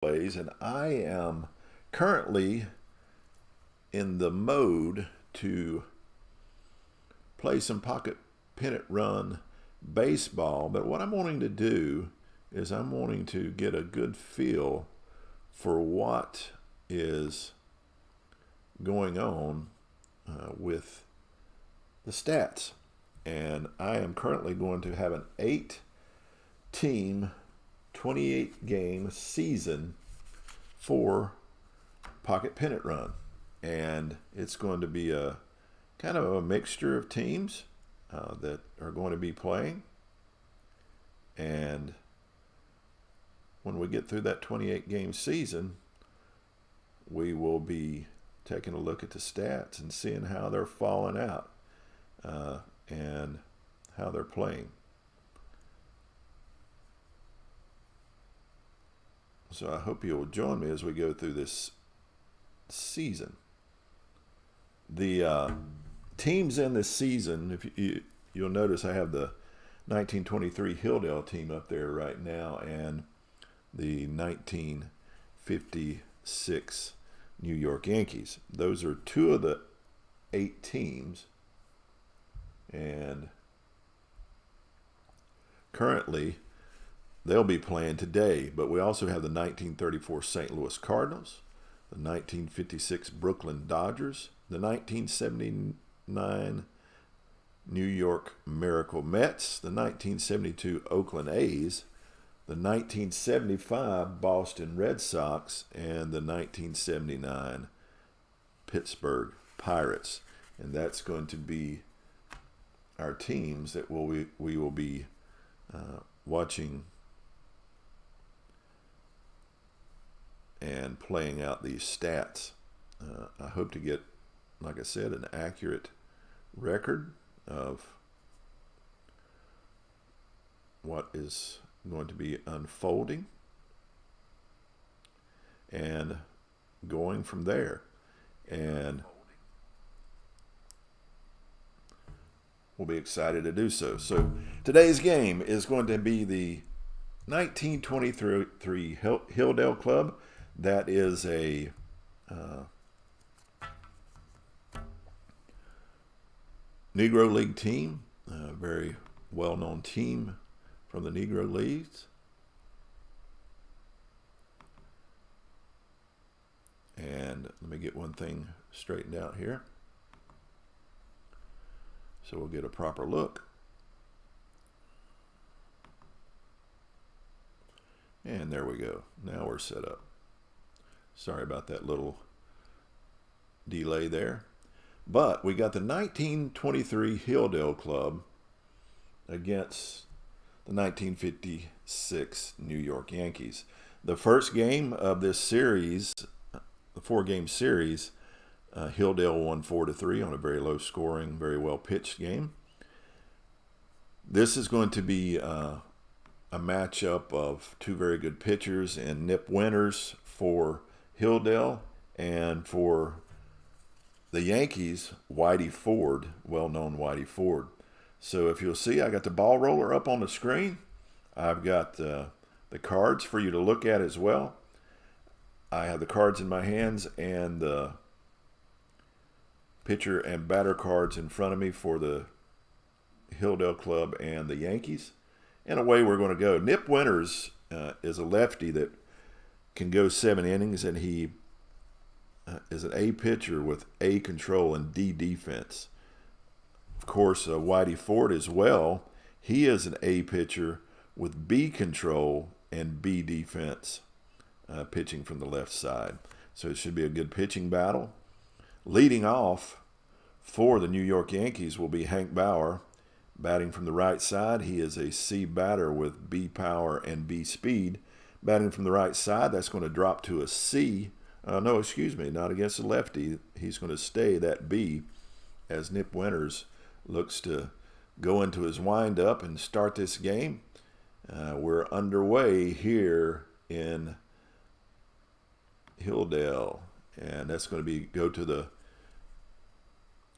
plays, and I am currently in the mode to play some pocket pennant run baseball. But what I'm wanting to do is I'm wanting to get a good feel for what is going on with the stats. And I am currently going to have an 8-team, 28-game season for pocket pennant run. And it's going to be a kind of a mixture of teams that are going to be playing. And when we get through that 28-game season, we will be taking a look at the stats and seeing how they're falling out and how they're playing. So I hope you'll join me as we go through this season. The teams in this season, if you'll notice I have the 1923 Hildale team up there right now and the 1956 New York Yankees. Those are two of the 8 teams. And currently, they'll be playing today. But we also have the 1934 St. Louis Cardinals, the 1956 Brooklyn Dodgers, the 1979 New York Miracle Mets, the 1972 Oakland A's, the 1975 Boston Red Sox, and the 1979 Pittsburgh Pirates. And that's going to be our teams that we will be watching and playing out these stats. I hope to get, like I said, an accurate record of what is going to be unfolding and going from there. And we'll be excited to do so. So today's game is going to be the 1923 Hildale Club. That is a Negro League team, a very well-known team from the Negro Leagues. And let me get one thing straightened out here, so we'll get a proper look. And there we go. Now we're set up. Sorry about that little delay there. But we got the 1923 Hildale Club against the 1956 New York Yankees. The first game of this series, the 4-game series, Hildale won 4-3 on a very low scoring, very well pitched game. This is going to be a matchup of two very good pitchers in N.Winters for Hildale, and for the Yankees, Whitey Ford, well-known Whitey Ford. So if you'll see, I got the ball roller up on the screen. I've got the cards for you to look at as well. I have the cards in my hands and the pitcher and batter cards in front of me for the Hildale Club and the Yankees. And away we're going to go. N.Winters is a lefty that can go 7 innings, and he is an A pitcher with A control and D defense. Of course, Whitey Ford as well. He is an A pitcher with B control and B defense, pitching from the left side. So it should be a good pitching battle. Leading off for the New York Yankees will be Hank Bauer, batting from the right side. He is a C batter with B power and B speed. Batting from the right side, that's going to drop to a C. No, excuse me, not against the lefty. He's going to stay that B as N.Winters looks to go into his windup and start this game. We're underway here in Hildale, and that's going to be go to the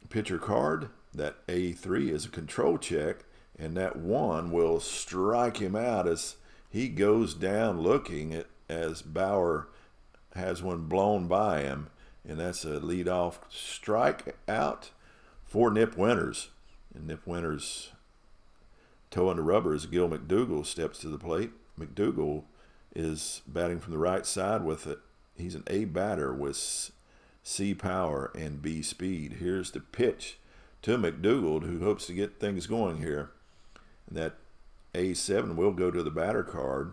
pitcher card. That A3 is a control check, and that 1 will strike him out as he goes down looking as Bauer has one blown by him, and that's a leadoff strike out for N.Winters. And N.Winters toeing the rubber as Gil McDougall steps to the plate. McDougall is batting from the right side with it. He's an A batter with C power and B speed. Here's the pitch to McDougall, who hopes to get things going here. And that A7 will go to the batter card.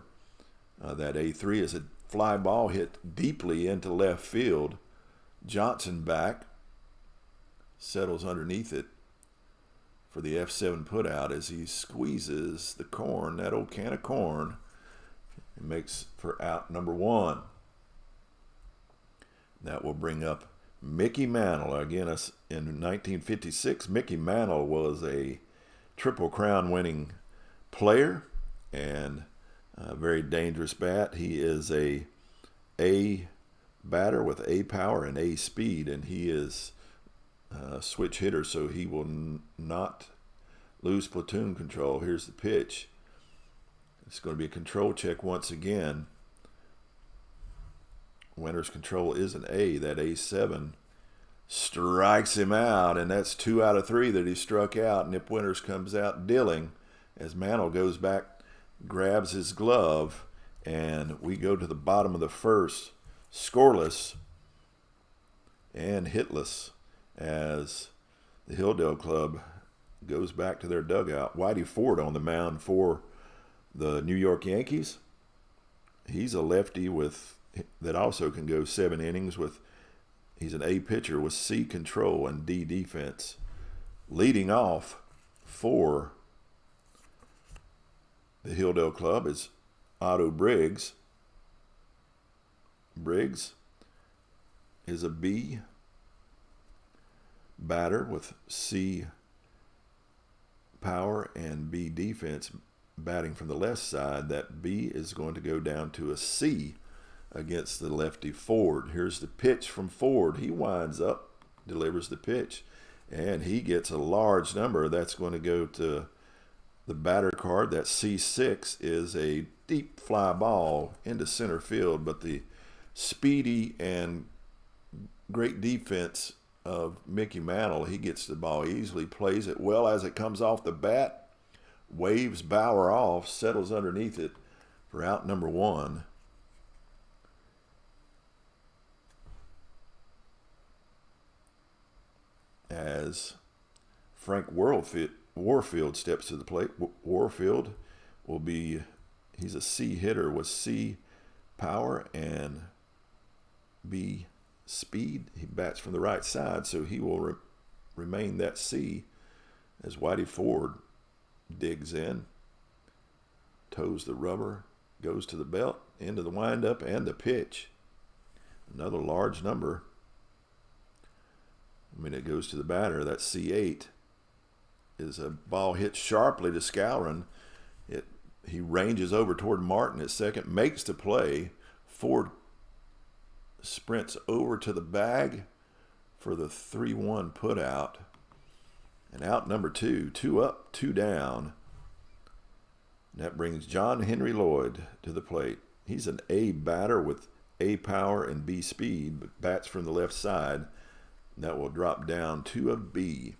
That A3 is a fly ball hit deeply into left field. Johnson back, settles underneath it for the F7 putout as he squeezes the corn, that old can of corn, and makes for out number 1. That will bring up Mickey Mantle. Again, in 1956, Mickey Mantle was a Triple Crown winning player and a very dangerous bat. He is a batter with A power and A speed, and he is a switch hitter, so he will not lose platoon control. Here's the pitch. It's going to be a control check once again. Winters' control is an A. That A7 strikes him out, and that's 2 out of 3 that he struck out. N.Winters comes out dealing as Mantle goes back, grabs his glove, and we go to the bottom of the first, scoreless and hitless, as the Hildale club goes back to their dugout. Whitey Ford on the mound for the New York Yankees. He's a lefty that also can go 7 innings with. He's an A pitcher with C control and D defense. Leading off for the Hildale club is Otto Briggs. Briggs is a B batter with C power and B defense, batting from the left side. That B is going to go down to a C against the lefty Ford. Here's the pitch from Ford. He winds up, delivers the pitch, and he gets a large number. That's going to go to the batter card. That C6 is a deep fly ball into center field, but the speedy and great defense of Mickey Mantle, he gets the ball easily, plays it well as it comes off the bat, waves Bauer off, settles underneath it for out number 1. As Frank Warfield steps to the plate. Warfield he's a C hitter with C power and B speed. He bats from the right side, so he will remain that C as Whitey Ford digs in, toes the rubber, goes to the belt, into the windup, and the pitch. Another large number. When it goes to the batter, that C8 is a ball hit sharply to Scowron. He ranges over toward Martin at second, makes the play. Ford sprints over to the bag for the 3-1 putout. And out number 2, 2 up, 2 down. And that brings John Henry Lloyd to the plate. He's an A batter with A power and B speed, but bats from the left side. That will drop down to a B.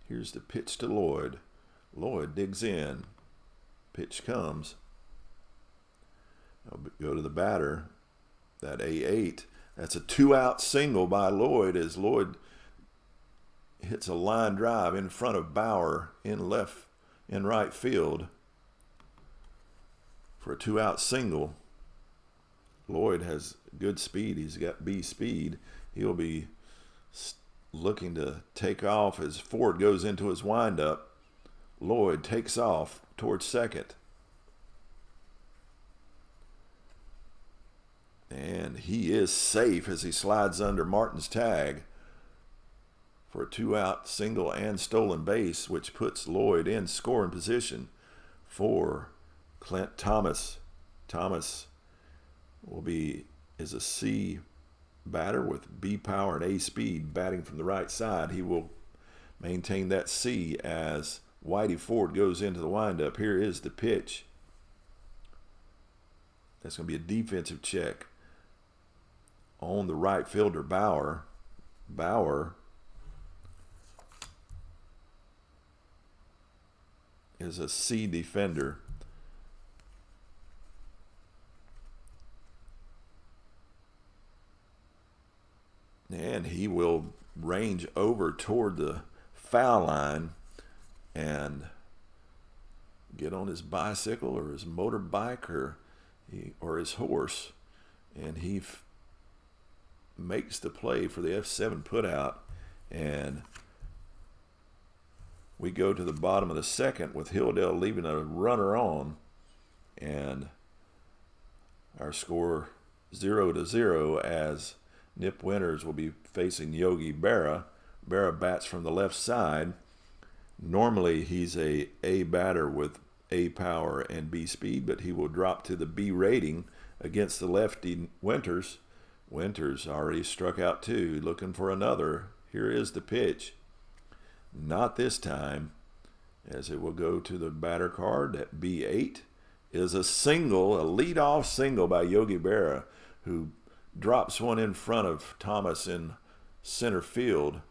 Here's the pitch to Lloyd. Lloyd digs in. Pitch comes. I'll go to the batter. That A8. That's a 2-out single by Lloyd as Lloyd hits a line drive in front of Bauer in right field for a 2-out single. Lloyd has good speed. He's got B speed. He'll be looking to take off as Ford goes into his windup. Lloyd takes off towards second. And he is safe as he slides under Martin's tag for a 2-out single and stolen base, which puts Lloyd in scoring position for Clint Thomas. Thomas is a C batter with B power and A speed, batting from the right side. He will maintain that C as Whitey Ford goes into the windup. Here is the pitch. That's going to be a defensive check on the right fielder, Bauer. Bauer is a C defender. And he will range over toward the foul line and get on his bicycle or his motorbike or his horse, and he makes the play for the F7 putout. And we go to the bottom of the second with Hildale leaving a runner on, and our score 0-0 as N.Winters will be facing Yogi Berra. Berra bats from the left side. Normally he's a batter with A power and B speed, but he will drop to the B rating against the lefty Winters. Winters already struck out 2, looking for another. Here is the pitch. Not this time, as it will go to the batter card. At B8 is a single, a leadoff single by Yogi Berra, who drops one in front of Thomas in center field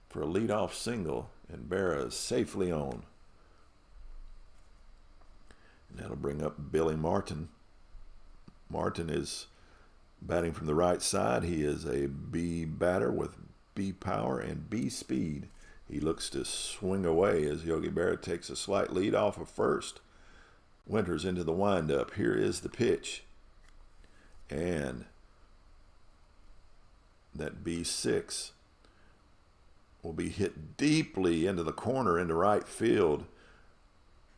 for a leadoff single, and Berra is safely on. And that'll bring up Billy Martin. Martin is batting from the right side. He is a B batter with B power and B speed. He looks to swing away as Yogi Berra takes a slight lead off of first. Winters into the windup. Here is the pitch. And that B6 will be hit deeply into the corner into right field.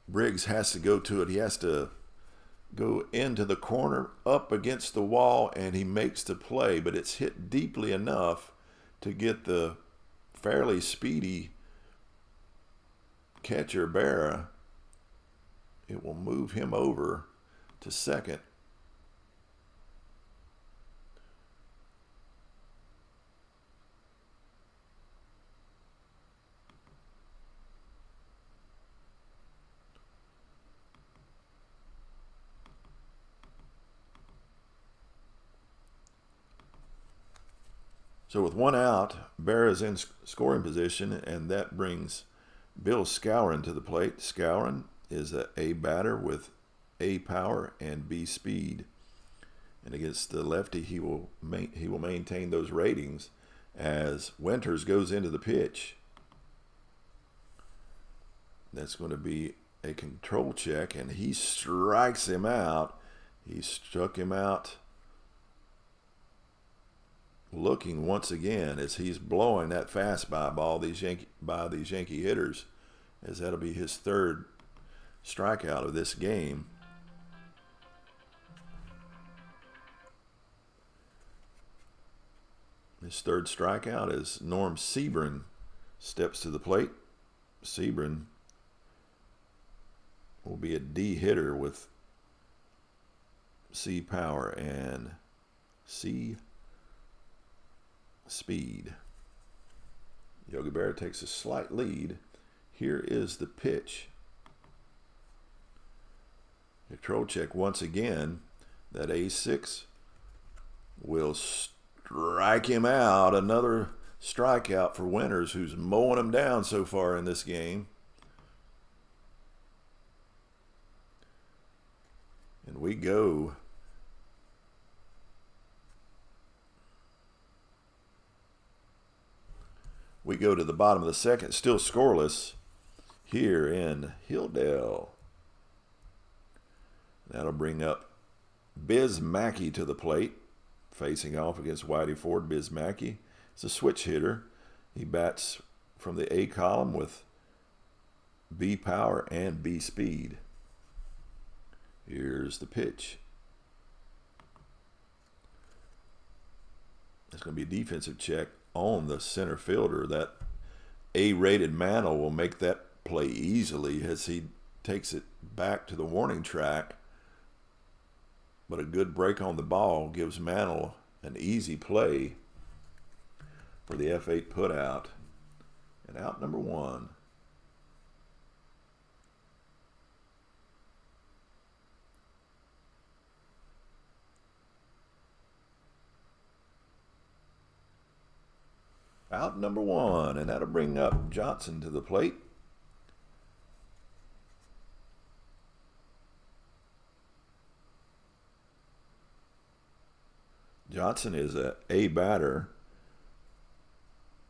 Briggs has to go to it. He has to go into the corner up against the wall, and he makes the play, but it's hit deeply enough to get the fairly speedy catcher Berra. It will move him over to second. So with one out, Berra is in scoring position, and that brings Bill Skowron to the plate. Skowron is an A batter with A power and B speed. And against the lefty, he will maintain those ratings as Winters goes into the pitch. That's going to be a control check, and he strikes him out. He struck him out looking once again as he's blowing that fastball by these Yankee hitters, as that'll be his third strikeout of this game. His third strikeout as Norm Sebring steps to the plate. Sebring will be a D hitter with C power and C speed. Yogi Berra takes a slight lead. Here is the pitch. Control check once again. That A6 will strike him out. Another strikeout for Winters, who's mowing him down so far in this game. And we go to the bottom of the second, still scoreless here in Hildale. That'll bring up Biz Mackey to the plate, facing off against Whitey Ford. Biz Mackey is a switch hitter. He bats from the A column with B power and B speed. Here's the pitch. It's going to be a defensive check on the center fielder. That A-rated Mantle will make that play easily as he takes it back to the warning track. But a good break on the ball gives Mantle an easy play for the F8 putout. And out number 1. out number 1, and that'll bring up Johnson to the plate. Johnson is a A batter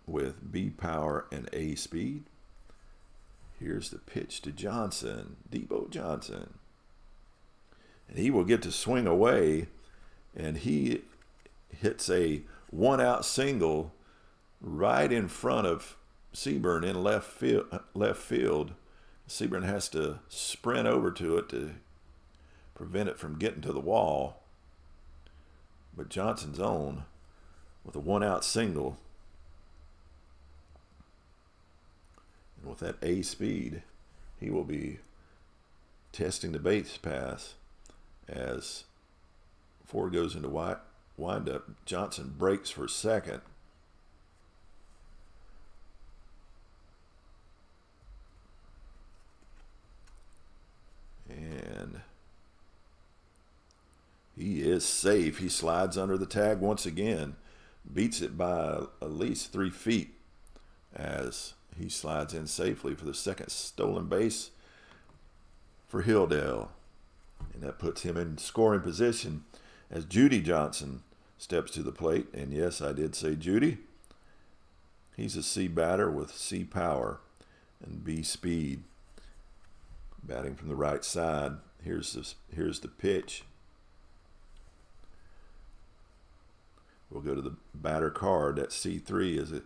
with B power and A speed. Here's the pitch to Johnson, Debo Johnson. And he will get to swing away, and he hits a 1-out single right in front of Seaburn in left field. Seaburn has to sprint over to it to prevent it from getting to the wall. But Johnson's on with a 1-out single. And with that A speed, he will be testing the base pass as Ford goes into windup. Johnson breaks for second. And he is safe. He slides under the tag once again, beats it by at least 3 feet as he slides in safely for the second stolen base for Hildale. And that puts him in scoring position as Judy Johnson steps to the plate. And yes, I did say Judy. He's a C batter with C power and B speed. Batting from the right side. Here's the pitch. We'll go to the batter card. That C3 is a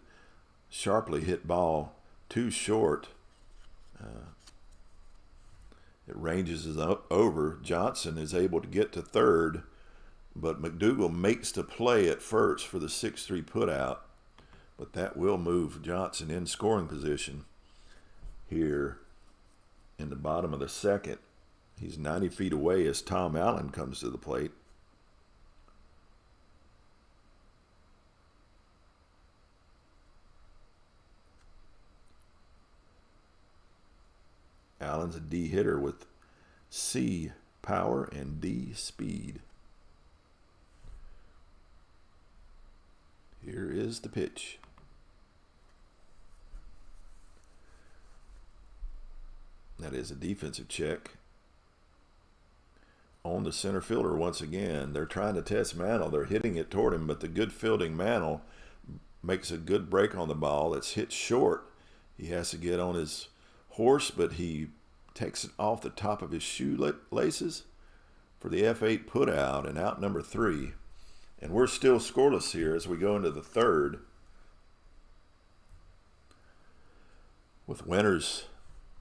sharply hit ball, too short. It ranges over. Johnson is able to get to third, but McDougal makes the play at first for the 6-3 putout. But that will move Johnson in scoring position here in the bottom of the second. He's 90 feet away as Tom Allen comes to the plate. Allen's a D hitter with C power and D speed. Here is the pitch. That is a defensive check on the center fielder once again. They're trying to test Mantle. They're hitting it toward him, but the good fielding Mantle makes a good break on the ball. It's hit short. He has to get on his horse, but he takes it off the top of his shoelaces for the F8 putout and out number 3. And we're still scoreless here as we go into the third. With Winters,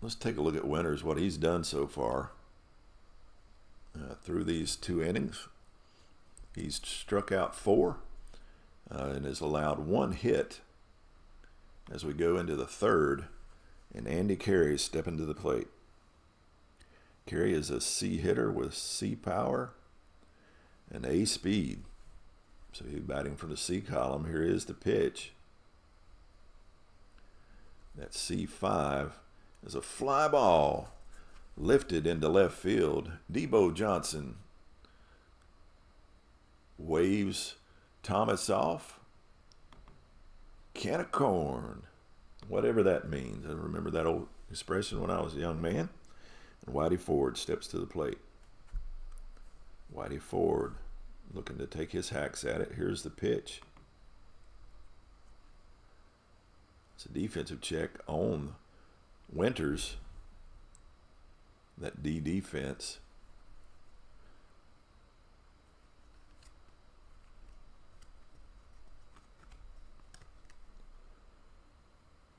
let's take a look at Winters, what he's done so far. Through these 2 innings, he's struck out 4 and has allowed 1 hit as we go into the third. And Andy Carey is stepping to the plate. Carey is a C hitter with C power and A speed. So he's batting from the C column. Here is the pitch. That C5 is a fly ball lifted into left field. Debo Johnson waves Thomas off. Can of corn. Whatever that means. I remember that old expression when I was a young man. And Whitey Ford steps to the plate. Whitey Ford looking to take his hacks at it. Here's the pitch. It's a defensive check on Winters. That D defense.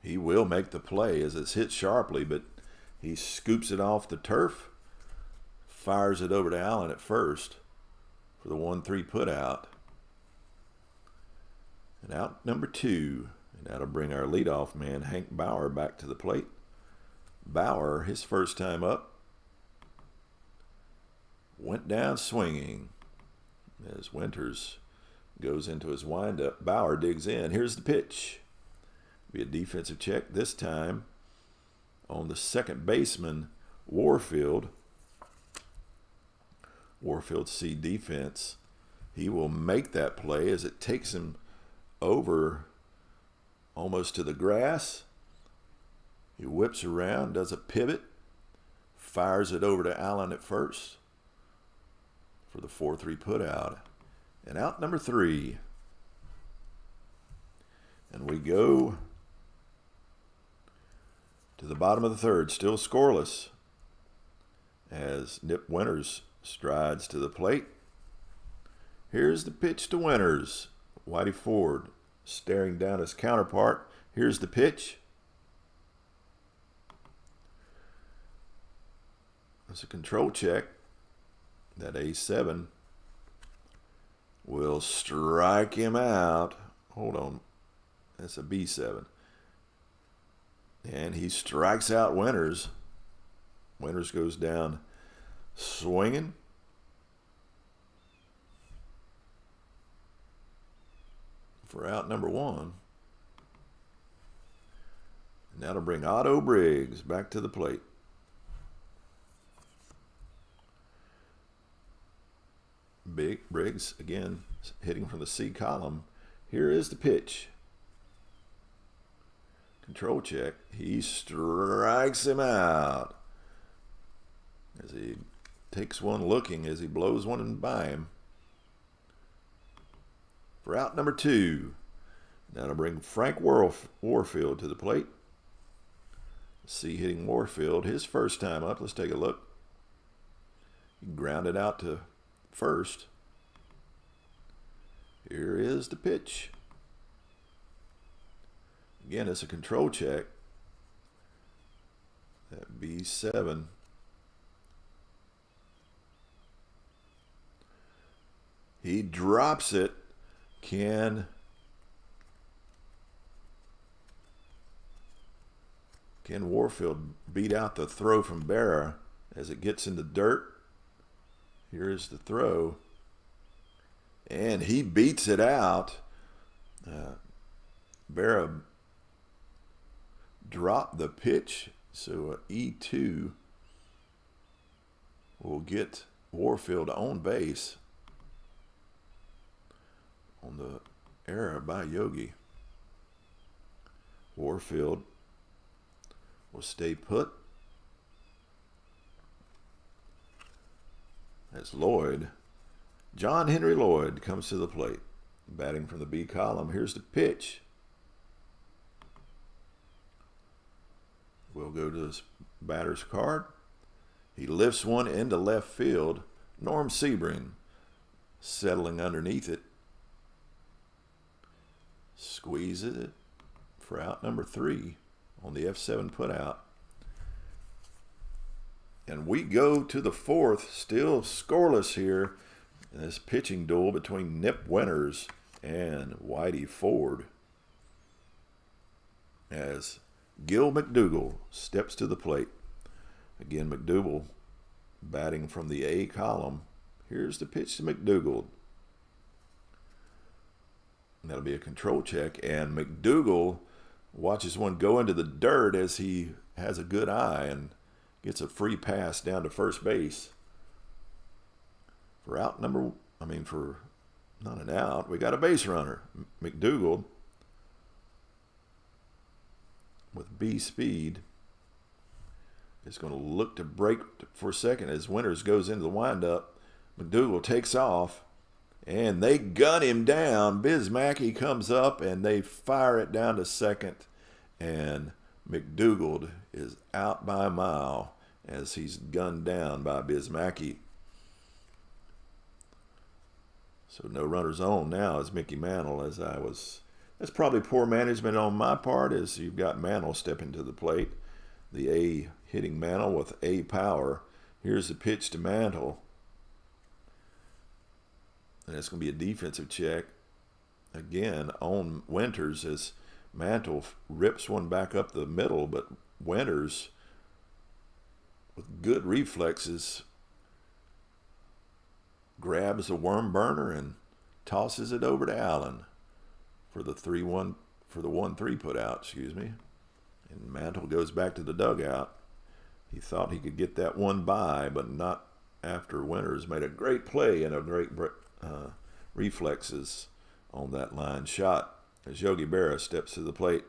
He will make the play as it's hit sharply, but he scoops it off the turf, fires it over to Allen at first for the 1-3 putout. And out number 2, and that'll bring our leadoff man, Hank Bauer, back to the plate. Bauer, his first time up, went down swinging as Winters goes into his windup. Bauer digs in. Here's the pitch. Be a defensive check this time on the second baseman, Warfield. Warfield's C defense. He will make that play as it takes him over almost to the grass. He whips around, does a pivot, fires it over to Allen at first for the 4-3 put out. And out number 3. And we go to the bottom of the third, still scoreless, as N.Winters strides to the plate. Here's the pitch to Winters. Whitey Ford staring down his counterpart. Here's the pitch. It's a control check. That A7 will strike him out. Hold on. That's a B7. And he strikes out Winters. Winters goes down swinging. For out number 1. And that'll bring Otto Briggs back to the plate. Briggs, again, hitting from the C column. Here is the pitch. Control check. He strikes him out as he takes one looking, as he blows one in by him. For out number 2. That'll bring Frank Warfield to the plate. C hitting Warfield his first time up. Let's take a look. He grounded out to first. Here is the pitch. Again, it's a control check. That B7. He drops it. Can Warfield beat out the throw from Bauer as it gets in the dirt? Here is the throw. And he beats it out. Bauer dropped the pitch, so E2 will get Warfield on base on the error by Yogi. Warfield will stay put. As John Henry Lloyd comes to the plate, batting from the B column. Here's the pitch. We'll go to his batter's card. He lifts one into left field. Norm Sebring settling underneath it. Squeezes it for out number 3 on the F7 put out. And we go to the 4th, still scoreless here in this pitching duel between N.Winters and Whitey Ford, as Gil McDougal steps to the plate. Again, McDougal batting from the A column. Here's the pitch to McDougal. And that'll be a control check, and McDougal watches one go into the dirt as he has a good eye and gets a free pass down to first base. For not an out, we got a base runner. McDougal with B speed is going to look to break for a second as Winters goes into the windup. McDougal takes off, and they gun him down. Bismacky comes up, and they fire it down to second, and McDougal is out by a mile as he's gunned down by Bismacky. So no runners on now as Mickey Mantle, that's probably poor management on my part, as you've got Mantle stepping to the plate. The A hitting Mantle with A power. Here's the pitch to Mantle. And it's going to be a defensive check again on Winters as Mantle rips one back up the middle, but Winters, with good reflexes, grabs a worm burner and tosses it over to Allen for the 1-3 put out, And Mantle goes back to the dugout. He thought he could get that one by, but not after Winters made a great play and a great reflexes on that line shot as Yogi Berra steps to the plate.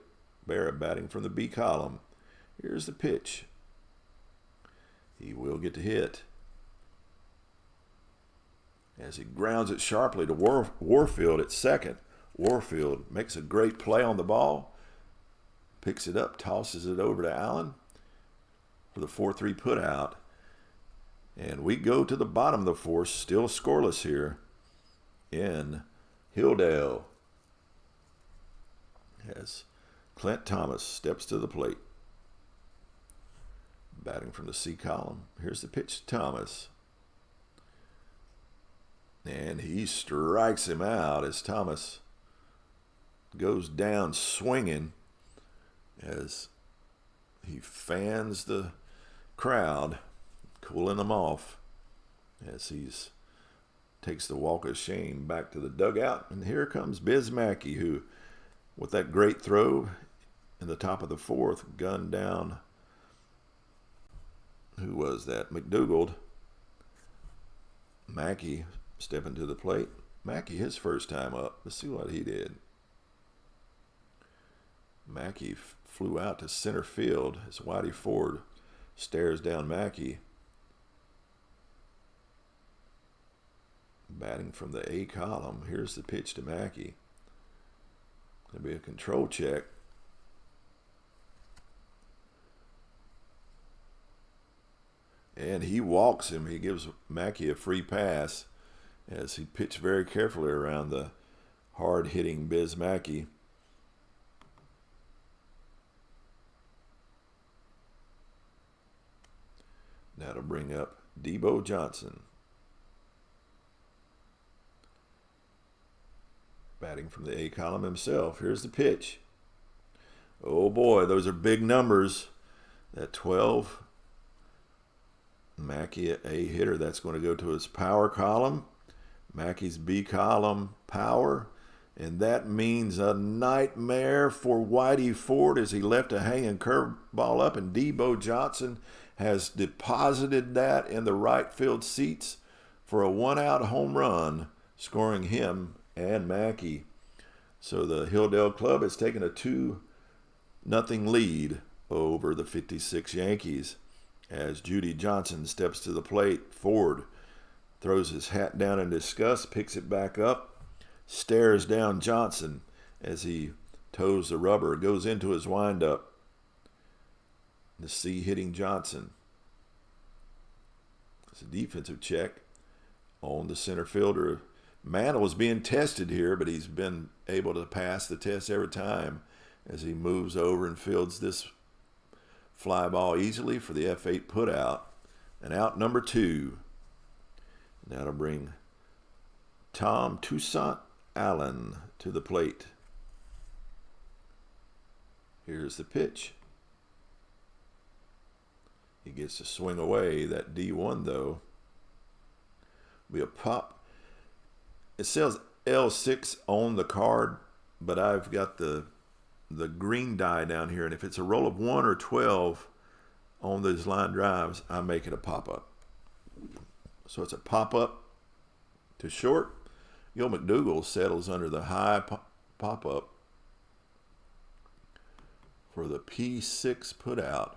Berra batting from the B column. Here's the pitch. He will get to hit. As he grounds it sharply to Warfield at second. Warfield makes a great play on the ball. Picks it up, tosses it over to Allen for the 4-3 put out. And we go to the bottom of the fourth, still scoreless here in Hildale. As Clint Thomas steps to the plate. Batting from the C column. Here's the pitch to Thomas. And he strikes him out as Thomas goes down swinging as he fans the crowd, cooling them off as he's takes the walk of shame back to the dugout. And here comes Biz Mackey, who, with that great throw in the top of the fourth, gunned down. Who was that? McDougald. Mackey stepping to the plate. Mackey, his first time up. Let's see what he did. Mackey flew out to center field as Whitey Ford stares down Mackey. Batting from the A column. Here's the pitch to Mackey. Going to be a control check. And he walks him. He gives Mackey a free pass as he pitched very carefully around the hard-hitting Biz Mackey. That'll bring up Debo Johnson. Batting from the A column himself. Here's the pitch. Oh boy, those are big numbers. That 12. Mackey, a hitter, that's going to go to his power column. Mackey's B column, power. And that means a nightmare for Whitey Ford as he left a hanging curveball up, and Debo Johnson has deposited that in the right field seats for a one-out home run, scoring him and Mackey. So the Hildale club has taken a 2-0 lead over the 56 Yankees. As Judy Johnson steps to the plate, Ford throws his hat down in disgust, picks it back up, stares down Johnson as he toes the rubber, goes into his windup. The C hitting Johnson. It's a defensive check on the center fielder. Mantle is being tested here, but he's been able to pass the test every time as he moves over and fields this fly ball easily for the F8 put out. And out number 2. That'll bring Tom Toussaint Allen to the plate. Here's the pitch. He gets to swing away. That D1, though, will be a pop. It says L6 on the card, but I've got the green die down here, and if it's a roll of 1 or 12 on these line drives, I make it a pop-up. So it's a pop-up to short. Gil McDougald settles under the high pop-up for the P6 put out.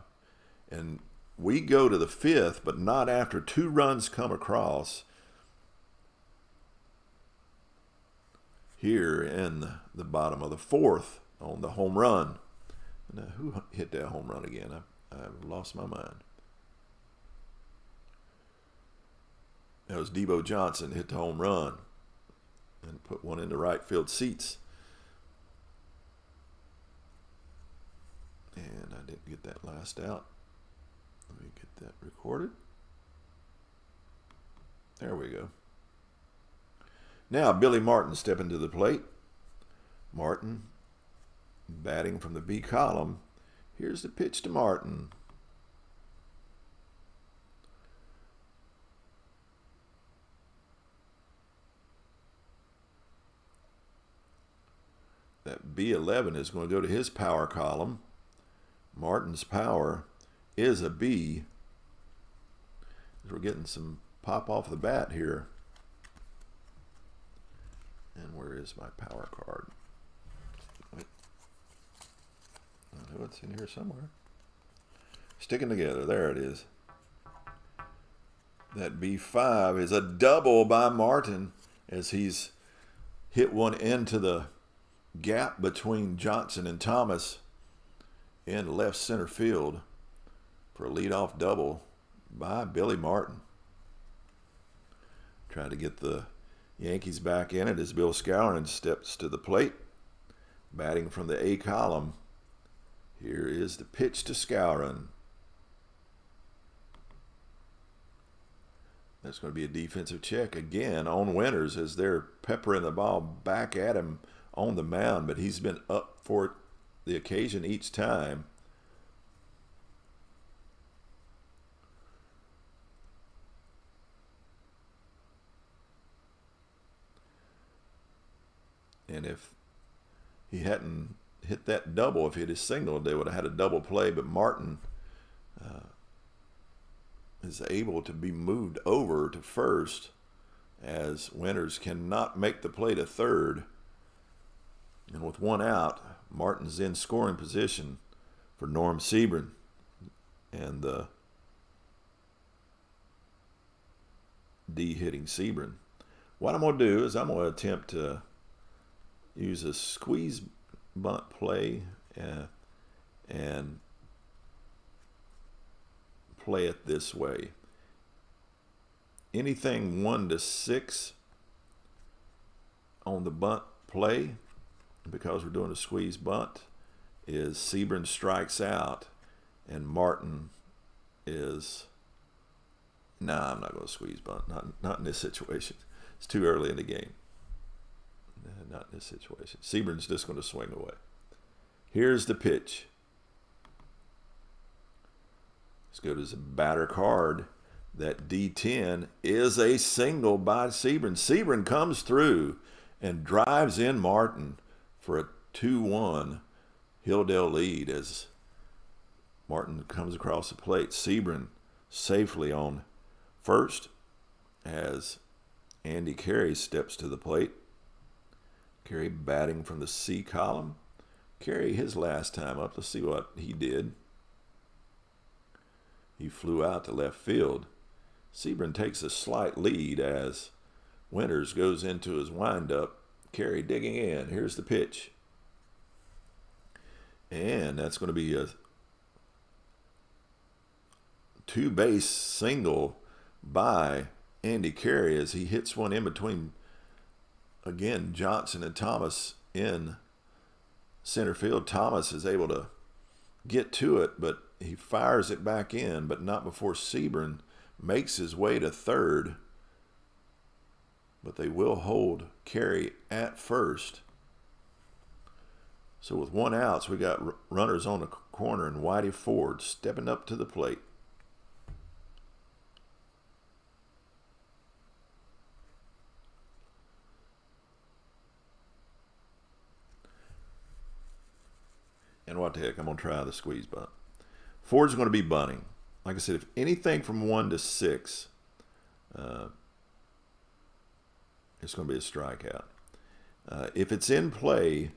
And we go to the 5th, but not after 2 runs come across here in the bottom of the 4th on the home run. Now, who hit that home run again? I've lost my mind. That was Debo Johnson hit the home run and put one in the right field seats. And I didn't get that last out. Let me get that recorded. There we go. Now Billy Martin stepping to the plate. Martin batting from the B column. Here's the pitch to Martin. That B11 is going to go to his power column. Martin's power is a B. We're getting some pop off the bat here. And where is my power card? Oh, it's in here somewhere. Sticking together. There it is. That B5 is a double by Martin as he's hit one into the gap between Johnson and Thomas in left center field for a leadoff double by Billy Martin. Trying to get the Yankees back in it as Bill Skowron steps to the plate. Batting from the A column. Here is the pitch to Skowron. That's going to be a defensive check again on Winters as they're peppering the ball back at him on the mound, but he's been up for the occasion each time. And if he hadn't hit that double, if he had singled, they would have had a double play, but Martin is able to be moved over to first as Winters cannot make the play to third. And with one out, Martin's in scoring position for Norm Sebring. And the D hitting Sebring. What I'm going to do is I'm going to attempt to use a squeeze bunt play and play it this way. Anything 1 to 6 on the bunt play, because we're doing a squeeze bunt, is Sebring strikes out and Martin is, I'm not going to squeeze bunt. Not in this situation. It's too early in the game. Not in this situation. Sebring's just going to swing away. Here's the pitch. Let's go to the batter card. That D10 is a single by Sebring. Sebring comes through and drives in Martin for a 2-1 Hildale lead as Martin comes across the plate. Sebring safely on first as Andy Carey steps to the plate. Carey batting from the C column. Carey, his last time up, let's see what he did. He flew out to left field. Sebring takes a slight lead as Winters goes into his windup. Carey digging in. Here's the pitch. And that's going to be a two-base single by Andy Carey as he hits one in between, again, Johnson and Thomas in center field. Thomas is able to get to it, but he fires it back in, but not before Sebring makes his way to third. But they will hold Carey at first. So with one out, we got runners on the corner and Whitey Ford stepping up to the plate. And what the heck, I'm going to try the squeeze bunt. Ford's going to be bunting. Like I said, if anything from 1 to 6, it's going to be a strikeout. If it's in play,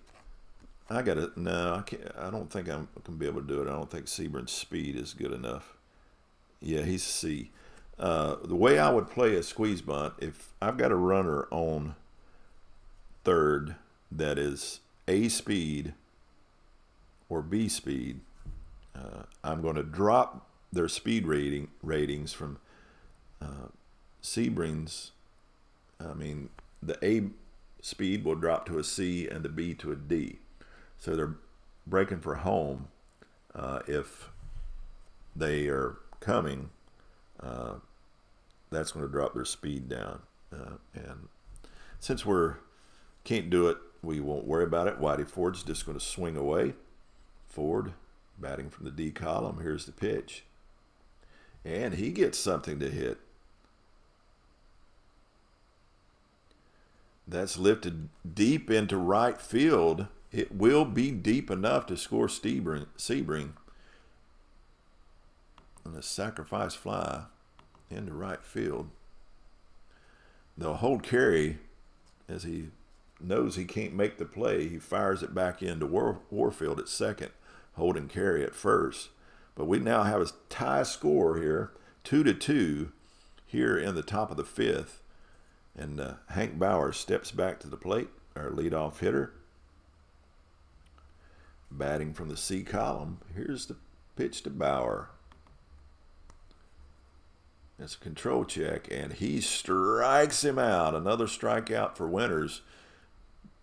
I don't think I'm going to be able to do it. I don't think Sebring's speed is good enough. Yeah, he's C. The way I would play a squeeze bunt, if I've got a runner on third that is A speed or B speed, I'm going to drop their speed ratings from Sebring's. The A speed will drop to a C and the B to a D. So they're breaking for home. If they are coming, that's going to drop their speed down. And since can't do it, we won't worry about it. Whitey Ford's just going to swing away. Ford batting from the D column. Here's the pitch. And he gets something to hit. That's lifted deep into right field. It will be deep enough to score Sebring. And a sacrifice fly into right field. They'll hold Carey as he knows he can't make the play. He fires it back into Warfield at second. hold and carry at first. But we now have a tie score here, 2-2, here in the top of the fifth. And Hank Bauer steps back to the plate, our leadoff hitter. Batting from the C column. Here's the pitch to Bauer. It's a control check, and he strikes him out. Another strikeout for Winters,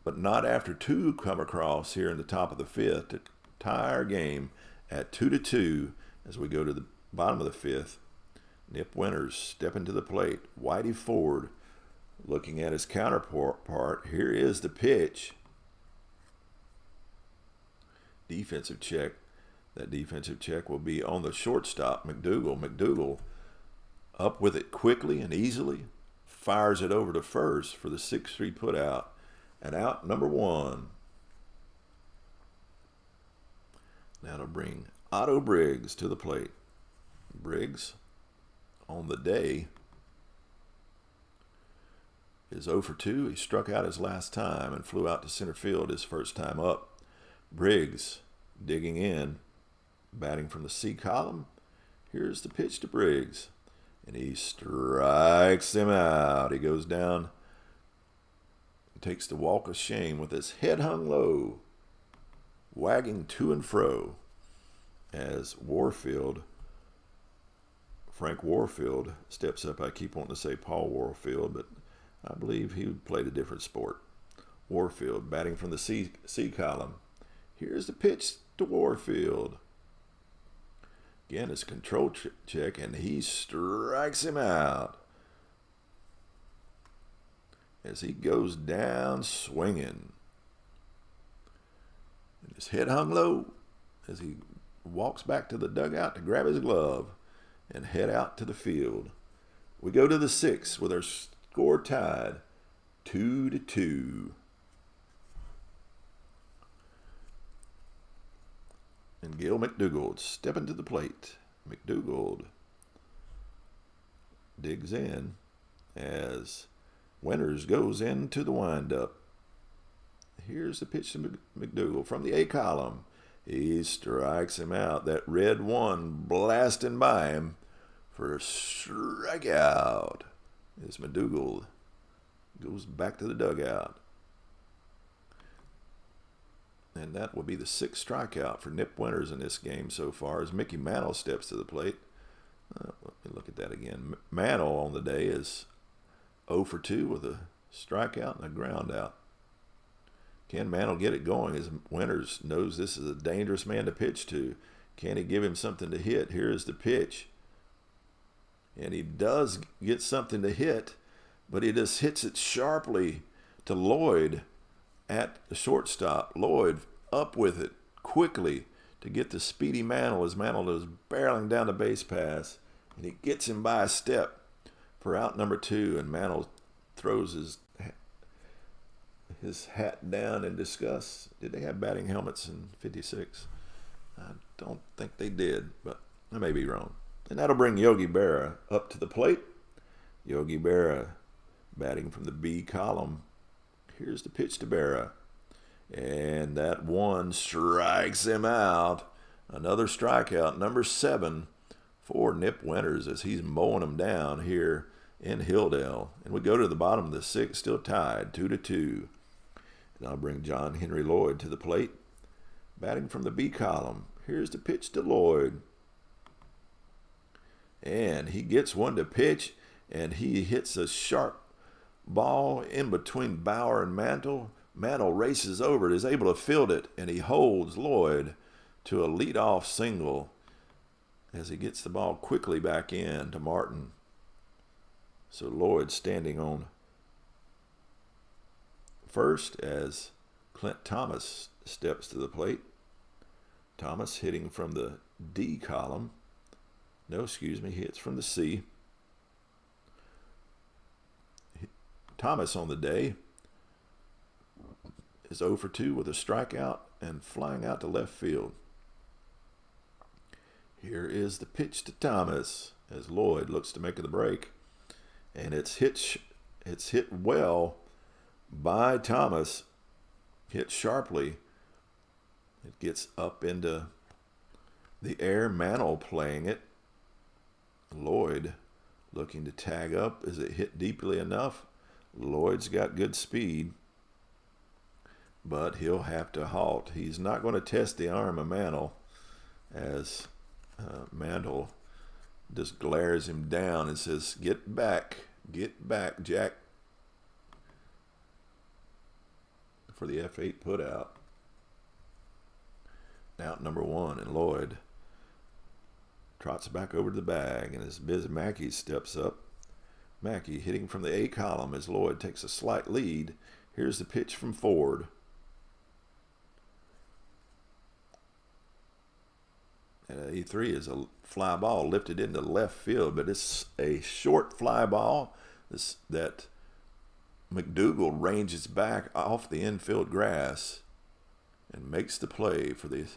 but not after two come across here in the top of the fifth to tie our game at 2-2 as we go to the bottom of the fifth. Nip Winters stepping to the plate. Whitey Ford looking at his counterpart. Here is the pitch. Defensive check. That defensive check will be on the shortstop, McDougal. McDougal up with it quickly and easily. Fires it over to first for the 6-3 put out. And out number one. That'll bring Otto Briggs to the plate. Briggs, on the day, is 0 for 2. He struck out his last time and flew out to center field his first time up. Briggs digging in, batting from the C column. Here's the pitch to Briggs, and he strikes him out. He goes down, takes the walk of shame with his head hung low, wagging to and fro as Frank Warfield steps up. I keep wanting to say Paul Warfield, but I believe he played a different sport. Warfield batting from the C column. Here's the pitch to Warfield. Again, it's a control check, and he strikes him out as he goes down swinging. And his head hung low as he walks back to the dugout to grab his glove and head out to the field. We go to the sixth with our score tied 2-2. And Gil McDougal stepping to the plate. McDougal digs in as Winters goes into the windup. Here's the pitch to McDougal from the A column. He strikes him out. That red one blasting by him for a strikeout as McDougal goes back to the dugout. And that will be the sixth strikeout for Nip Winters in this game so far as Mickey Mantle steps to the plate. Let me look at that again. Mantle on the day is 0 for 2 with a strikeout and a ground out. Can Mantle get it going as Winters knows this is a dangerous man to pitch to? Can he give him something to hit? Here is the pitch. And he does get something to hit, but he just hits it sharply to Lloyd at the shortstop. Lloyd up with it quickly to get the speedy Mantle as Mantle is barreling down the base pass, and he gets him by a step for out number 2, and Mantle throws his hat down in disgust. Did they have batting helmets in 56? I don't think they did, but I may be wrong. And that'll bring Yogi Berra up to the plate. Yogi Berra batting from the B column. Here's the pitch to Berra. And that one strikes him out. Another strikeout, number 7 for Nip Winters as he's mowing him down here in Hildale. And we go to the bottom of the sixth, still tied, 2-2. And I'll bring John Henry Lloyd to the plate. Batting from the B column. Here's the pitch to Lloyd. And he gets one to pitch, and he hits a sharp ball in between Bauer and Mantle. Mantle races over it, is able to field it, and he holds Lloyd to a leadoff single as he gets the ball quickly back in to Martin. So Lloyd standing on first as Clint Thomas steps to the plate. Thomas hitting from the D column. No, excuse me, hits from the C. Thomas on the day is 0 for 2 with a strikeout and flying out to left field. Here is the pitch to Thomas as Lloyd looks to make the break. And it's hit well by Thomas. Hit sharply. It gets up into the air. Mantle playing it. Lloyd looking to tag up. Is it hit deeply enough? Lloyd's got good speed, but he'll have to halt. He's not going to test the arm of Mantle, as Mantle just glares him down and says, get back, Jack, for the F8 put out. Out number 1, and Lloyd trots back over to the bag, and as Biz Mackey steps up, Mackey hitting from the A column as Lloyd takes a slight lead. Here's the pitch from Ford. And A3 is a fly ball lifted into left field, but it's a short fly ball that McDougal ranges back off the infield grass and makes the play for the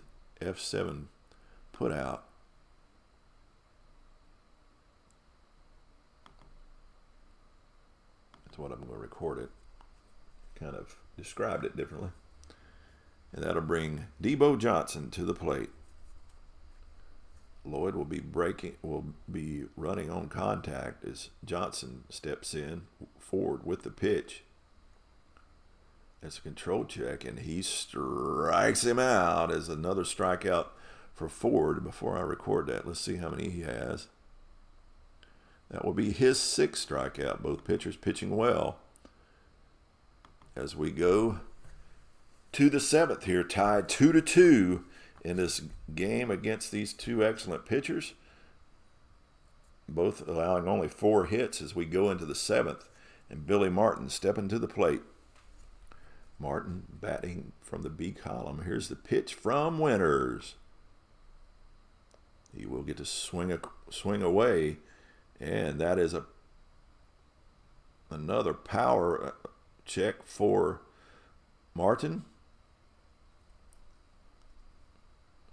F7 put out. That's what I'm going to record it. Kind of described it differently. And that'll bring Debo Johnson to the plate. Lloyd will be running on contact as Johnson steps in. Ford with the pitch. It's a control check, and he strikes him out as another strikeout for Ford. Before I record that, let's see how many he has. That will be his 6th strikeout. Both pitchers pitching well. As we go to the 7th here, tied 2-2 in this game against these two excellent pitchers, both allowing only 4 hits as we go into the 7th, and Billy Martin stepping to the plate. Martin batting from the B column. Here's the pitch from Winters. He will get to swing away, and that is another power check for Martin.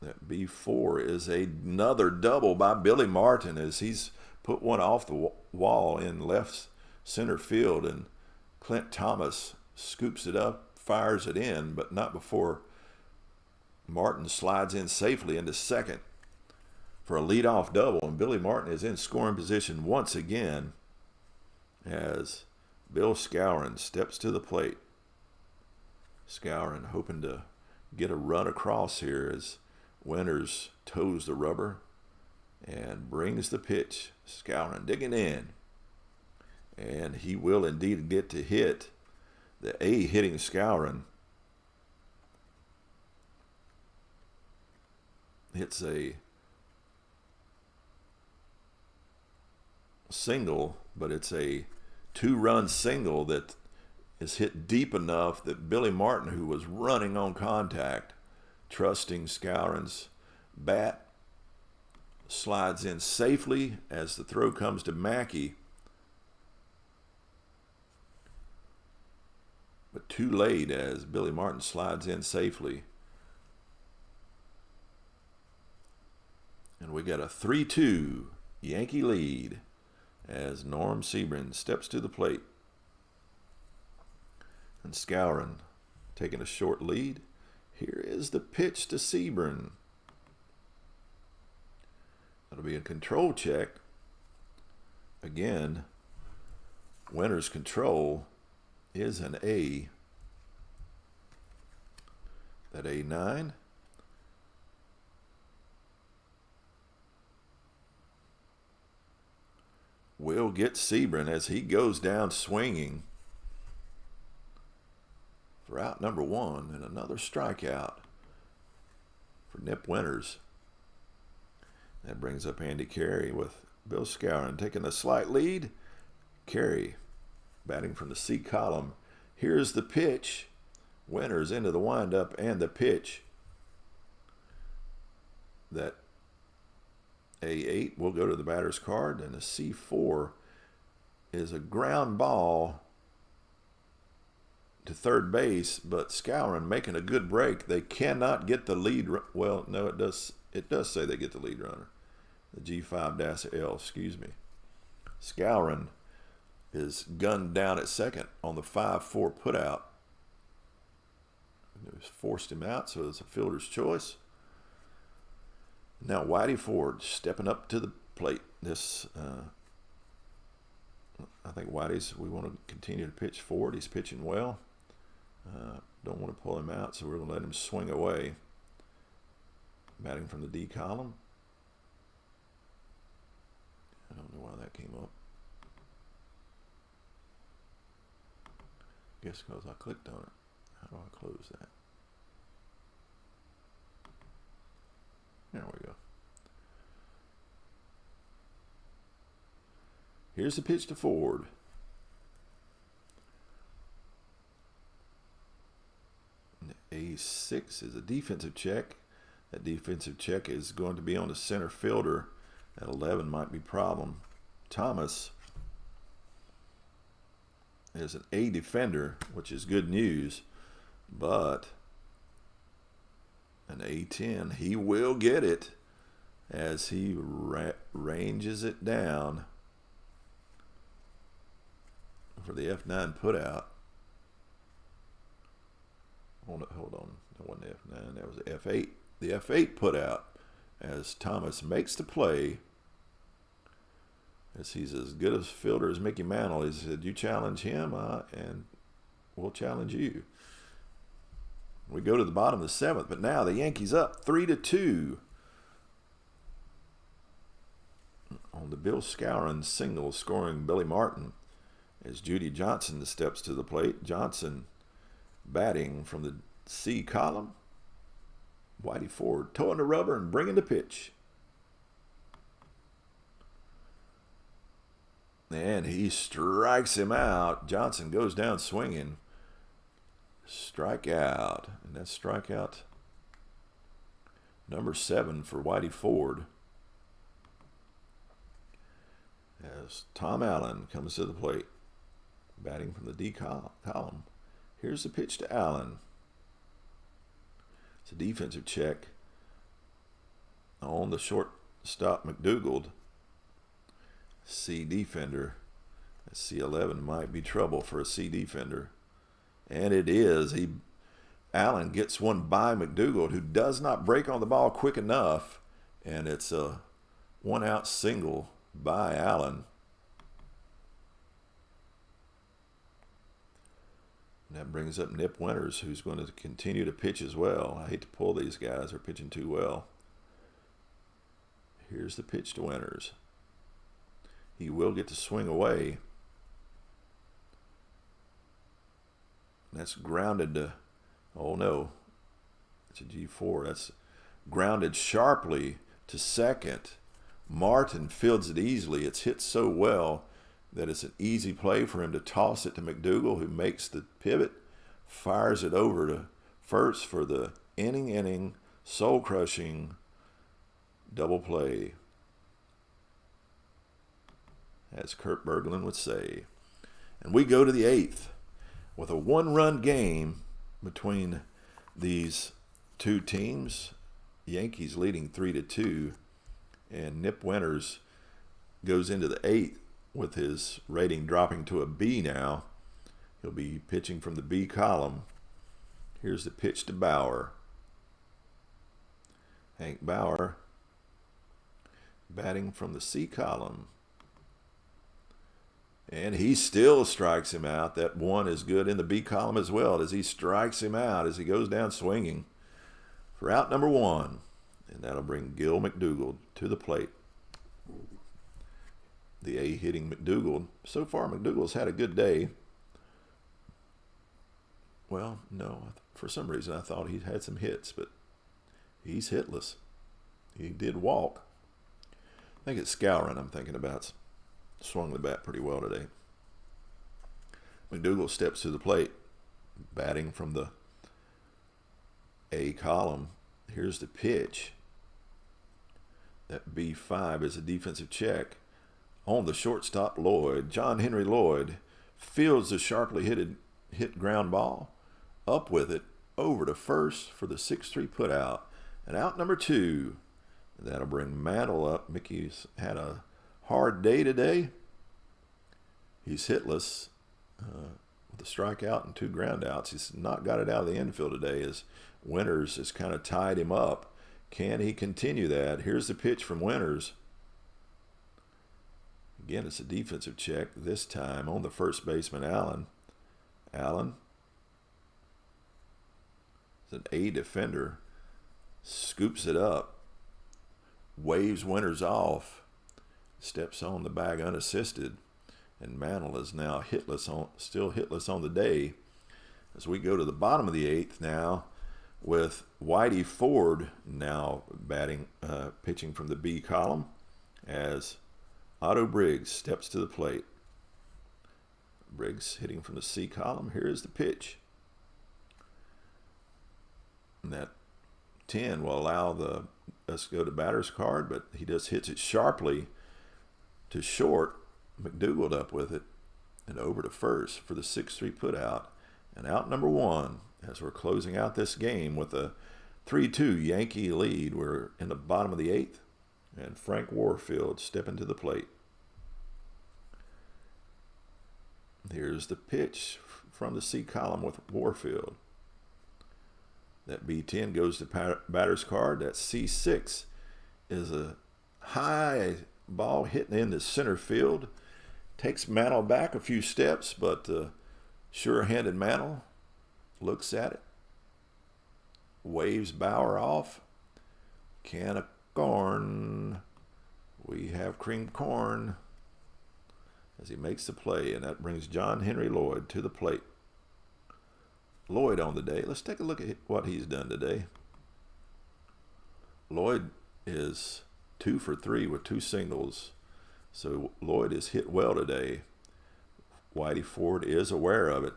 That B4 is another double by Billy Martin as he's put one off the wall in left center field, and Clint Thomas scoops it up, fires it in, but not before Martin slides in safely into second for a leadoff double, and Billy Martin is in scoring position once again as Bill Skowron steps to the plate. Skowron hoping to get a run across here as Winters toes the rubber and brings the pitch. Skowron digging in, and he will indeed get to hit. The A hitting Skowron hits a single, but it's a 2-run single that is hit deep enough that Billy Martin, who was running on contact, trusting Skowron's bat, slides in safely as the throw comes to Mackey. But too late as Billy Martin slides in safely. And we got a 3-2 Yankee lead as Norm Sebring steps to the plate. And Skowron taking a short lead. Here is the pitch to Sebring. That'll be a control check. Again, Winters' control is an A. That A9. Will get Sebring as he goes down swinging for out number 1, and another strikeout for N.Winters. That brings up Andy Carey with Bill Skowron taking a slight lead. Carey batting from the C column. Here's the pitch. Winters into the windup and the pitch. That A8 will go to the batter's card, and a C4 is a ground ball to third base, but Skowron making a good break. They cannot get the lead. Well, no, it does say they get the lead runner. The G5-L, excuse me. Skowron is gunned down at second on the 5-4 putout. It was forced him out, so it's a fielder's choice. Now Whitey Ford stepping up to the plate. I think we want to continue to pitch Ford. He's pitching well. Don't want to pull him out, so we're going to let him swing away. Batting from the D column. I don't know why that came up. Guess because I clicked on it. How do I close that? There we go. Here's the pitch to Ford. A6 is a defensive check. That defensive check is going to be on the center fielder. At 11 might be a problem. Thomas is an A defender, which is good news, but an A10, he will get it as he ranges it down for the F9 put out. Hold on, that wasn't F9, that was F8. The F8 put out as Thomas makes the play, as he's as good a fielder as Mickey Mantle. He said, you challenge him, and we'll challenge you. We go to the bottom of the 7th, but now the Yankees up 3-2 on the Bill Skowron single, scoring Billy Martin as Judy Johnson steps to the plate. Johnson batting from the C column. Whitey Ford towing the rubber and bringing the pitch. And he strikes him out. Johnson goes down swinging. Strikeout. And that's strikeout number 7 for Whitey Ford. As Tom Allen comes to the plate, batting from the D column. Here's the pitch to Allen. It's a defensive check on the shortstop McDougald. C defender. A C11 might be trouble for a C defender. And it is. Allen gets one by McDougald, who does not break on the ball quick enough. And it's a 1-out single by Allen. And that brings up N.Winters, who's going to continue to pitch as well. I hate to pull these guys. They're pitching too well. Here's the pitch to Winters. He will get to swing away. That's grounded to, oh no, it's a G4. That's grounded sharply to second. Martin fields it easily. It's hit so well that it's an easy play for him to toss it to McDougald, who makes the pivot, fires it over to first for the inning, soul-crushing double play, as Kurt Berglund would say. And we go to the 8th with a 1-run game between these two teams. Yankees leading 3-2, and N.Winters goes into the 8th with his rating dropping to a B now. He'll be pitching from the B column. Here's the pitch to Bauer. Hank Bauer batting from the C column. And he still strikes him out. That one is good in the B column as well, as he strikes him out as he goes down swinging for out number 1. And that'll bring Gil McDougald to the plate. The A hitting McDougald. So far, McDougald's had a good day. Well, no, for some reason I thought he had some hits, but he's hitless. He did walk. I think it's Skowron I'm thinking about. Swung the bat pretty well today. McDougald steps to the plate, batting from the A column. Here's the pitch. That B5 is a defensive check on the shortstop Lloyd. John Henry Lloyd fields the sharply hit ground ball, up with it, over to first for the 6-3 put out. And out number 2. That'll bring Mantle up. Mickey's had a hard day today. He's hitless with a strikeout and 2 ground outs. He's not got it out of the infield today, as Winters has kind of tied him up. Can he continue that? Here's the pitch from Winters. Again, it's a defensive check, this time on the first baseman, Allen. Allen is an A defender. Scoops it up. Waves Winters off. Steps on the bag unassisted. And Mantle is now still hitless on the day. As we go to the bottom of the eighth now, with Whitey Ford now pitching from the B column, as Otto Briggs steps to the plate. Briggs hitting from the C column. Here is the pitch. And that 10 will allow us to go to batter's card, but he just hits it sharply to short. McDougald up with it and over to first for the 6-3 put out. And out number one as we're closing out this game with a 3-2 Yankee lead. We're in the bottom of the eighth, and Frank Warfield stepping to the plate. Here's the pitch from the C column with Warfield. That B10 goes to batter's card. That C6 is a high ball hitting into center field. Takes Mantle back a few steps, but sure-handed Mantle looks at it. Waves Bauer off. Can of corn. We have cream corn. As he makes the play, and that brings John Henry Lloyd to the plate. Lloyd on the day. Let's take a look at what he's done today. Lloyd is 2 for 3 with 2 singles. So Lloyd is hit well today. Whitey Ford is aware of it.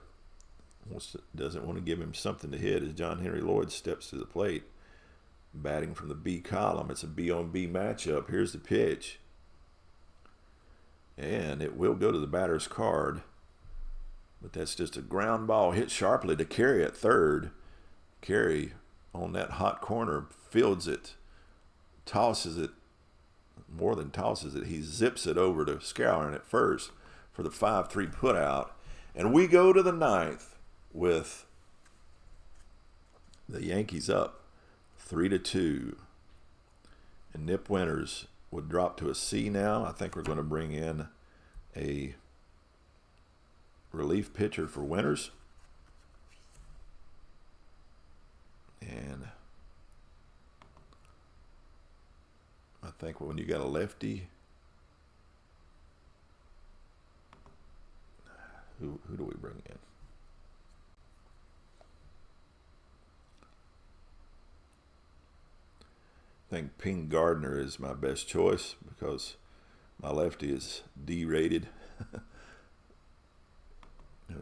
Doesn't want to give him something to hit as John Henry Lloyd steps to the plate. Batting from the B column. It's a B-on-B matchup. Here's the pitch. And it will go to the batter's card. But that's just a ground ball hit sharply to Carey at third. Carey on that hot corner fields it, tosses it, more than tosses it. He zips it over to Scourin at first for the 5-3 put out. And we go to the ninth with the Yankees up 3-2. And N.Winters would drop to a C now. I think we're going to bring in a relief pitcher for Winters. And I think when you got a lefty, who do we bring in? I think Ping Gardner is my best choice because my lefty is D-rated.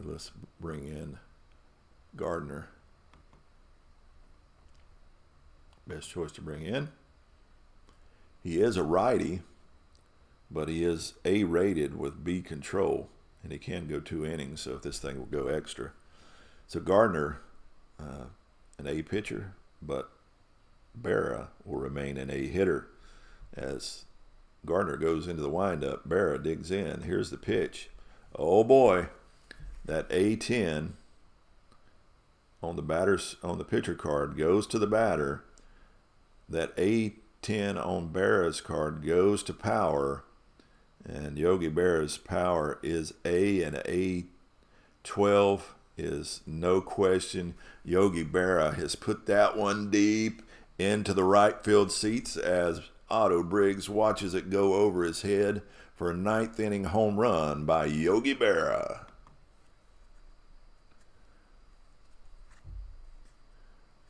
Let's bring in Gardner. Best choice to bring in. He is a righty, but he is A-rated with B control, and he can go 2 innings, so if this thing will go extra. So Gardner, an A pitcher, but Bauer will remain an A hitter. As Gardner goes into the windup, Bauer digs in. Here's the pitch. Oh boy, that A10 on the pitcher card goes to the batter. That A10 on Bauer's card goes to Power, and Yogi Berra's Power is A, and A12 is no question. Yogi Berra has put that one deep into the right field seats as Otto Briggs watches it go over his head for a 9th inning home run by Yogi Berra.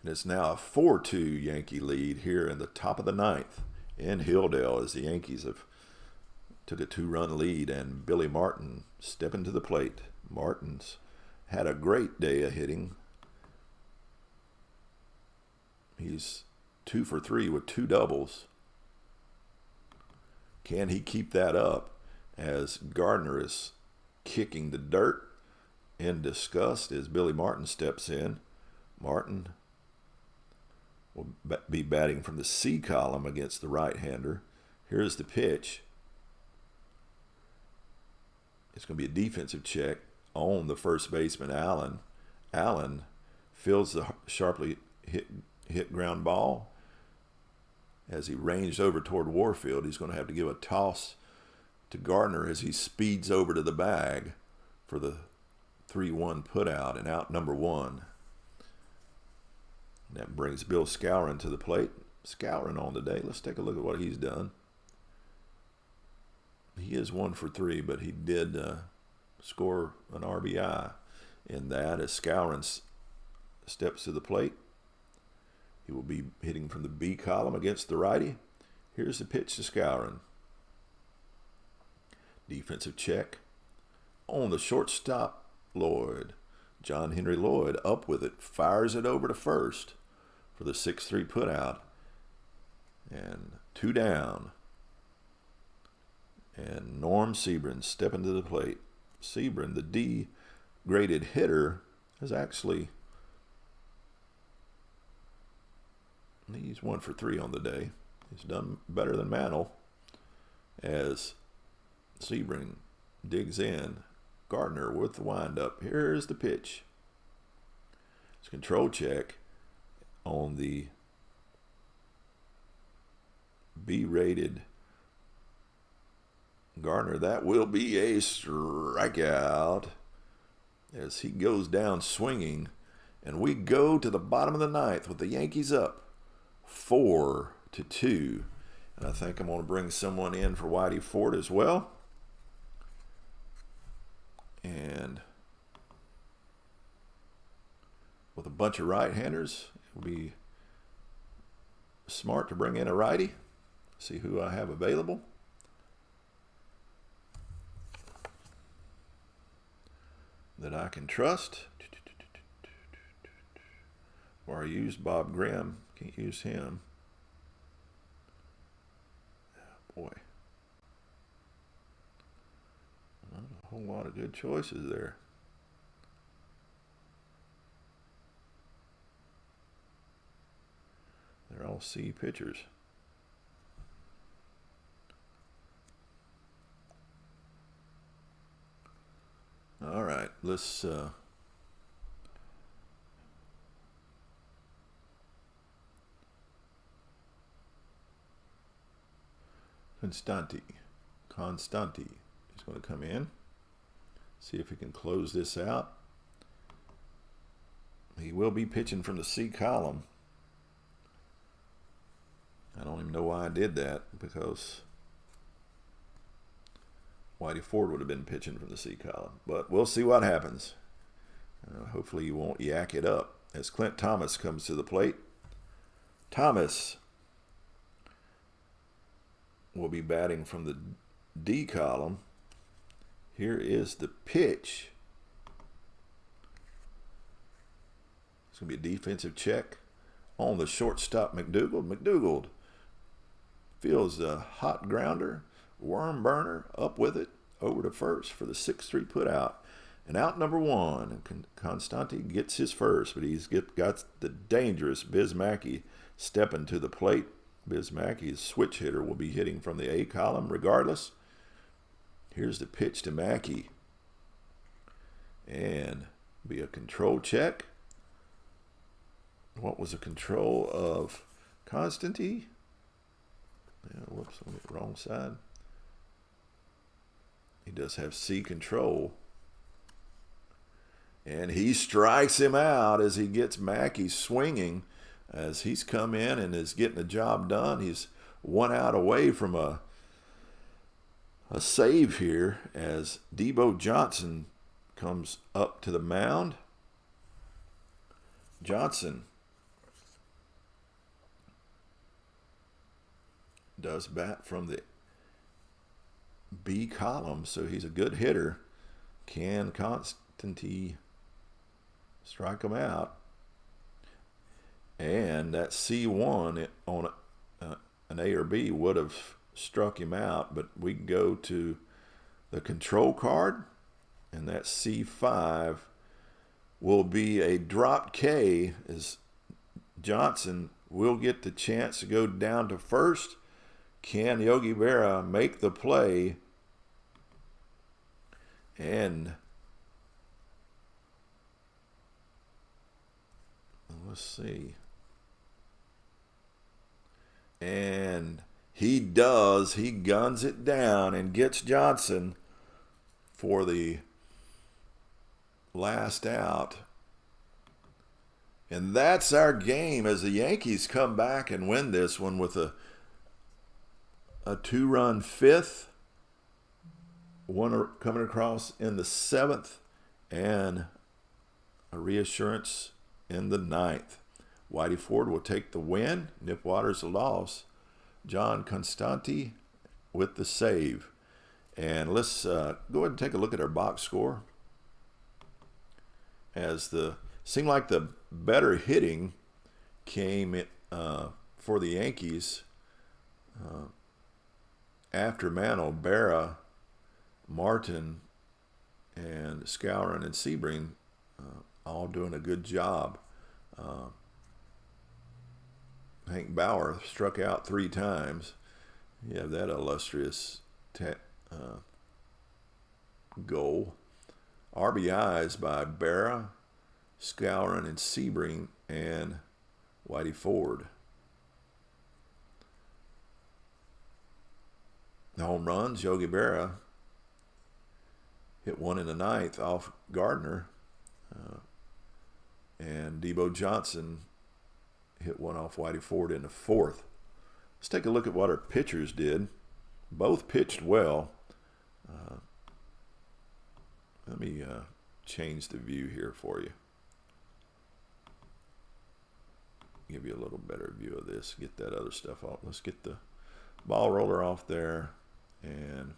And it's now a 4-2 Yankee lead here in the top of the 9th in Hildale as the Yankees took a 2-run lead, and Billy Martin stepping to the plate. Martin's had a great day of hitting. He's 2 for 3 with 2 doubles. Can he keep that up as Gardner is kicking the dirt in disgust as Billy Martin steps in? Martin will be batting from the C column against the right-hander. Here's the pitch. It's going to be a defensive check on the first baseman, Allen. Allen fields the sharply hit ground ball. as he ranged over toward Warfield. He's going to have to give a toss to Gardner as he speeds over to the bag for the 3-1 put out and out number 1. And that brings Bill Skowron to the plate. Skowron on the day. Let's take a look at what he's done. He is 1 for 3, but he did score an RBI in that as Skowron steps to the plate. He will be hitting from the B column against the righty. Here's the pitch to Skowron. Defensive check. On the shortstop, Lloyd. John Henry Lloyd up with it. Fires it over to first for the 6-3 put out. And 2 down. And Norm Sebring stepping to the plate. Sebring, the D-graded hitter, is actually... He's 1 for 3 on the day. He's done better than Mantle as Sebring digs in. Gardner with the windup. Here's the pitch. It's control check on the B-rated Gardner. That will be a strikeout as he goes down swinging. And we go to the bottom of the 9th with the Yankees up 4-2. And I think I'm going to bring someone in for Whitey Ford as well. And with a bunch of right-handers, it would be smart to bring in a righty. See who I have available. That I can trust. Or I used Bob Grimm. Can't use him. Oh, boy. Not a whole lot of good choices there. They're all C pitchers. All right, let's Constanti is going to come in. See if he can close this out. He will be pitching from the C column. I don't even know why I did that, because Whitey Ford would have been pitching from the C column. But we'll see what happens. Hopefully he won't yak it up as Clint Thomas comes to the plate. Thomas will be batting from the D column. Here is the pitch. It's going to be a defensive check on the shortstop, McDougald. McDougald feels a hot grounder, worm burner, up with it, over to first for the 6-3 put out. And out number 1, Constanti gets his first, but he's got the dangerous Bismacki stepping to the plate. Bismacki's switch hitter will be hitting from the A column regardless. Here's the pitch to Mackey. And be a control check. What was the control of Constanti? Yeah, whoops, I'm on the wrong side. He does have C control. And he strikes him out as he gets Mackey swinging. As he's come in and is getting the job done. He's 1 out away from a save here as Debo Johnson comes up to the mound. Johnson does bat from the B column, so he's a good hitter. Can Constanti strike him out? And that C1 on an A or B would have struck him out, but we go to the control card, and that C5 will be a drop K as Johnson will get the chance to go down to first. Can Yogi Berra make the play? And let's see. And he does. He guns it down and gets Johnson for the last out. And that's our game as the Yankees come back and win this one with a 2-run fifth, one coming across in the 7th, and a reassurance in the 9th. Whitey Ford will take the win. Nip Waters a loss. John Constanti with the save. And let's go ahead and take a look at our box score. As seemed like the better hitting came for the Yankees after Mantle, Bauer, Martin, and Skowron and Sebring all doing a good job. Hank Bauer struck out 3 times. You have that illustrious goal. RBIs by Bauer, Skowron and Sebring, and Whitey Ford. The home runs, Yogi Berra hit one in the 9th off Gardner, and Debo Johnson hit one off Whitey Ford in the 4th. Let's take a look at what our pitchers did. Both pitched well. Let me change the view here for you. Give you a little better view of this. Get that other stuff off. Let's get the ball roller off there and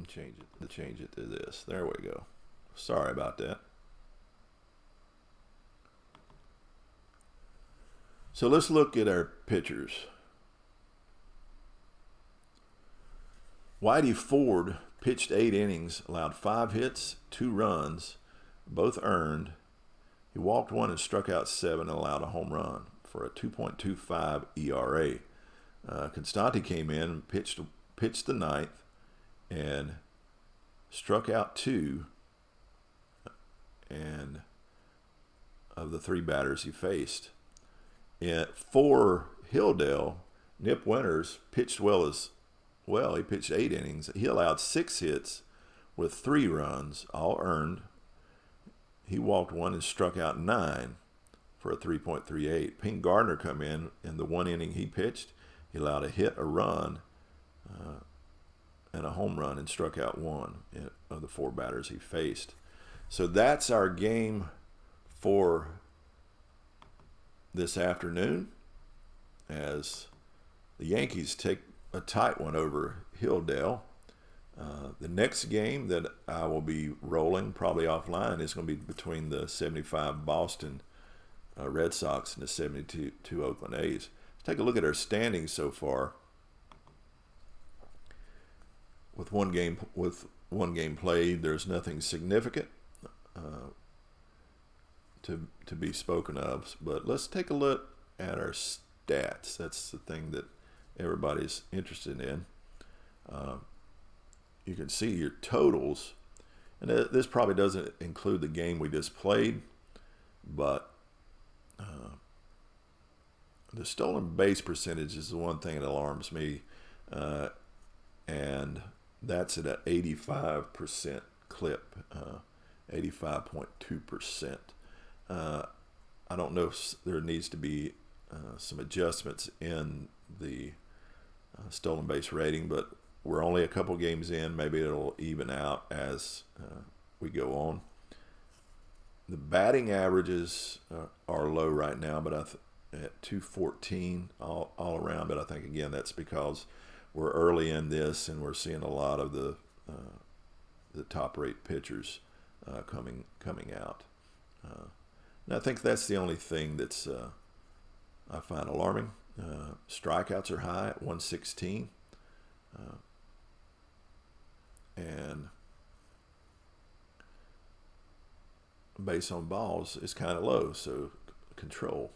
change it to this. There we go. Sorry about that. So let's look at our pitchers. Whitey Ford pitched 8 innings, allowed 5 hits, 2 runs, both earned. He walked 1 and struck out 7 and allowed a home run for a 2.25 ERA. Constanti came in, pitched the 9th, and struck out 2 and of the 3 batters he faced. For Hildale, N.Winters pitched well as well. He pitched 8 innings. He allowed 6 hits with 3 runs, all earned. He walked 1 and struck out 9 for a 3.38. Pink Gardner come in the 1 inning he pitched. He allowed a hit, a run, and a home run, and struck out 1 of the 4 batters he faced. So that's our game for this afternoon, as the Yankees take a tight one over Hildale. The next game that I will be rolling, probably offline, is going to be between the 75 Boston Red Sox and the 72 Oakland A's. Let's take a look at our standings so far. With one game played, there's nothing significant to be spoken of. But let's take a look at our stats. That's the thing that everybody's interested in. You can see your totals, and this probably doesn't include the game we just played, but the stolen base percentage is the one thing that alarms me, and that's at an 85% clip, 85.2%. I don't know if there needs to be some adjustments in the stolen base rating, but we're only a couple games in. Maybe it'll even out as we go on. The batting averages are low right now, but at 214 all around. But I think, again, that's because we're early in this and we're seeing a lot of the top-rate pitchers coming out. And I think that's the only thing that's I find alarming. Strikeouts are high at 116. And base on balls is kind of low, so control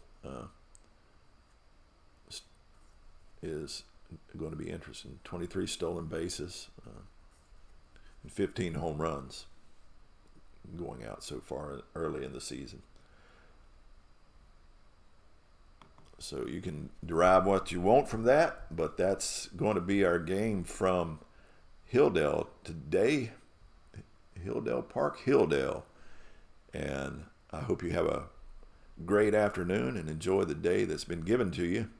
is going to be interesting. 23 stolen bases and 15 home runs. going out so far early in the season. So you can derive what you want from that, but that's going to be our game from Hildale today. Hildale Park, Hildale. And I hope you have a great afternoon and enjoy the day that's been given to you,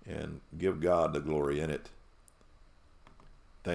and give God the glory in it.